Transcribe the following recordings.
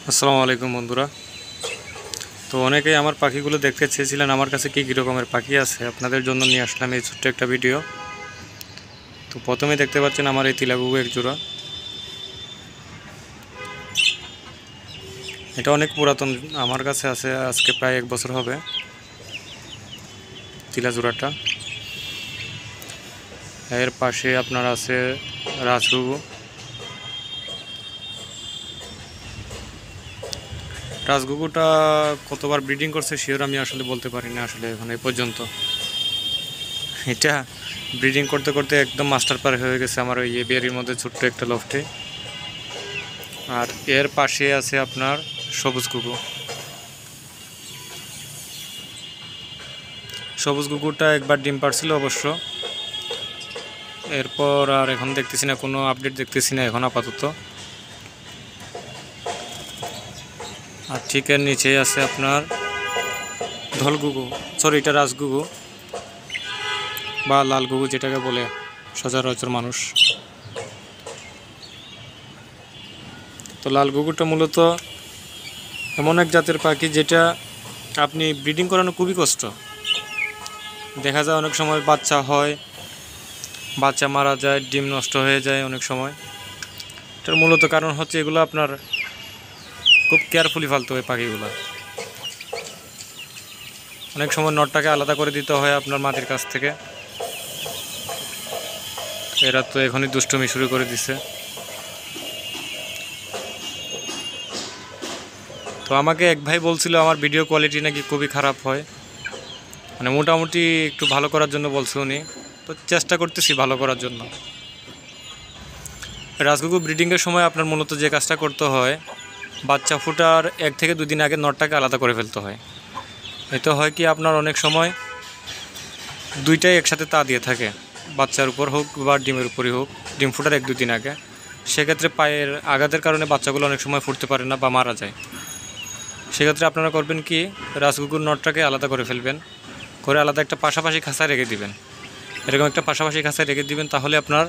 আসসালামু আলাইকুম বন্ধুরা। তো অনেকেই আমার পাখিগুলো দেখতে চেয়েছিলেন, আমার কাছে কী কী রকমের পাখি আছে আপনাদের জন্য নিয়ে আসলাম এই ছোট্ট একটা ভিডিও। তো প্রথমে দেখতে পাচ্ছেন আমার এই তিলাগুগু এক জোড়া। এটা অনেক পুরাতন, আমার কাছে আছে আজকে প্রায় 1 বছর হবে তিলা জোড়াটা। এর পাশে আপনার আছে রাজগুগু। রাজগুগুটা কতবার ব্রিডিং করছে শিওর আমি আসলে বলতে পারি না আসলে এখন এই পর্যন্ত। এটা ব্রিডিং করতে করতে একদম মাস্টার পার হয়ে গেছে আমার ওই এভিয়ারির মধ্যে ছোট্ট একটা লফটে। আর এর পাশে আছে আপনার সবুজ গুগু। সবুজ গুগুটা একবার ডিম পাড়ছিল অবশ্য, এরপর আর এখন দেখতেছি না, কোনো আপডেট দেখতেছি না এখন আপাতত। আর ঠিক এর নিচেই আছে আপনার ধল গুগু, সরি এটা রাজগুগু বা লাল গুগু যেটাকে বলে সচরাচর মানুষ। তো লাল গুগুটা মূলত এমন এক জাতের পাখি যেটা আপনি ব্রিডিং করানো খুবই কষ্ট। দেখা যায় অনেক সময় বাচ্চা হয়, বাচ্চা মারা যায়, ডিম নষ্ট হয়ে যায় অনেক সময়। এটার মূলত কারণ হচ্ছে এগুলো আপনার খুব কেয়ারফুলি ফালতে হয় পাখিগুলো। অনেক সময় নটটাকে আলাদা করে দিতে হয় আপনার মাটির কাছ থেকে। এরা তো এখনই দুষ্টুমি শুরু করে দিছে। তো আমাকে এক ভাই বলছিল আমার ভিডিও কোয়ালিটি নাকি খুবই খারাপ হয়, মানে মোটামুটি একটু ভালো করার জন্য বলছে উনি। তো চেষ্টা করতেছি ভালো করার জন্য। রাজগুগু ব্রিডিংয়ের সময় আপনার মূলত যে কাজটা করতে হয়, বাচ্চা ফুটার 1 থেকে 2 দিন আগে নটটাকে আলাদা করে ফেলতে হয়। এতে হয় কি আপনার অনেক সময় দুইটাই একসাথে তা দিয়ে থাকে, বাচ্চার উপর হোক বা ডিমের উপরই হোক, ডিম ফুটার 1-2 দিন আগে। সেক্ষেত্রে পায়ের আঘাতের কারণে বাচ্চাগুলো অনেক সময় ফুটতে পারে না বা মারা যায়। সেক্ষেত্রে আপনারা করবেন কি, রাজগুগুর নটটাকে আলাদা করে ফেলবেন, করে আলাদা একটা পাশাপাশি খাঁচায় রেখে দিবেন। এরকম একটা পাশাপাশি খাঁচায় রেখে দিবেন, তাহলে আপনার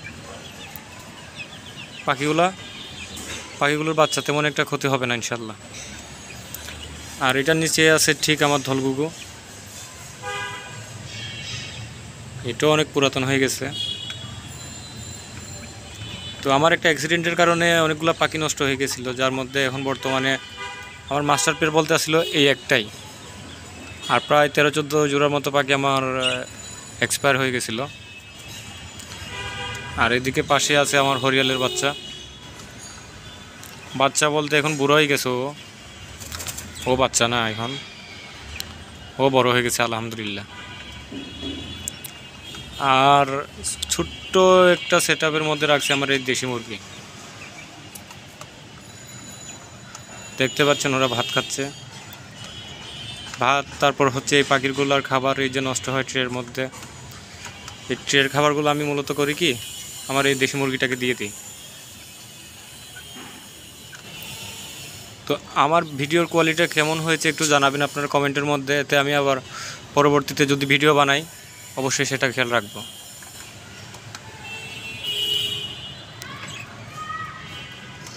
পাখিগুলোর বাচ্চা তেমন একটা ক্ষতি হবে না ইনশাল্লাহ। আর এটার নিচে আছে ঠিক আমার ধলগুগু, এটাও অনেক পুরাতন হয়ে গেছে। তো আমার একটা অ্যাক্সিডেন্টের কারণে অনেকগুলো পাখি নষ্ট হয়ে গেছিলো, যার মধ্যে এখন বর্তমানে আমার মাস্টার পেয়ার বলতে আসছিল এই একটাই। আর প্রায় 13-14 জোড়ার মতো পাখি আমার এক্সপায়ার হয়ে গেছিলো। আর এদিকে পাশে আছে আমার হরিয়ালের বাচ্চা বলতে এখন বুড়ো হয়ে গেছে ও বাচ্চা না, এখন ও বড় হয়ে গেছে আলহামদুলিল্লাহ। আর ছোট্ট একটা সেটআপের মধ্যে রাখছি আমার এই দেশি মুরগি। দেখতে পাচ্ছেন ওরা ভাত খাচ্ছে, ভাত। তারপর হচ্ছে এই পাখিগুলোর খাবার এই যে নষ্ট হয় ট্রের মধ্যে, এই ট্রের খাবারগুলো আমি মূলত করি কি, আমার এই দেশি মুরগিটাকে দিয়ে দিই। তো আমার ভিডিওর কোয়ালিটি কেমন হয়েছে একটু জানাবেন আপনারা কমেন্টের মধ্যে, এতে আমি আবার পরবর্তীতে যদি ভিডিও বানাই অবশ্যই সেটা খেয়াল রাখব।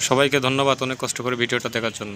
সবাইকে ধন্যবাদ অনেক কষ্ট করে ভিডিওটা দেখার জন্য।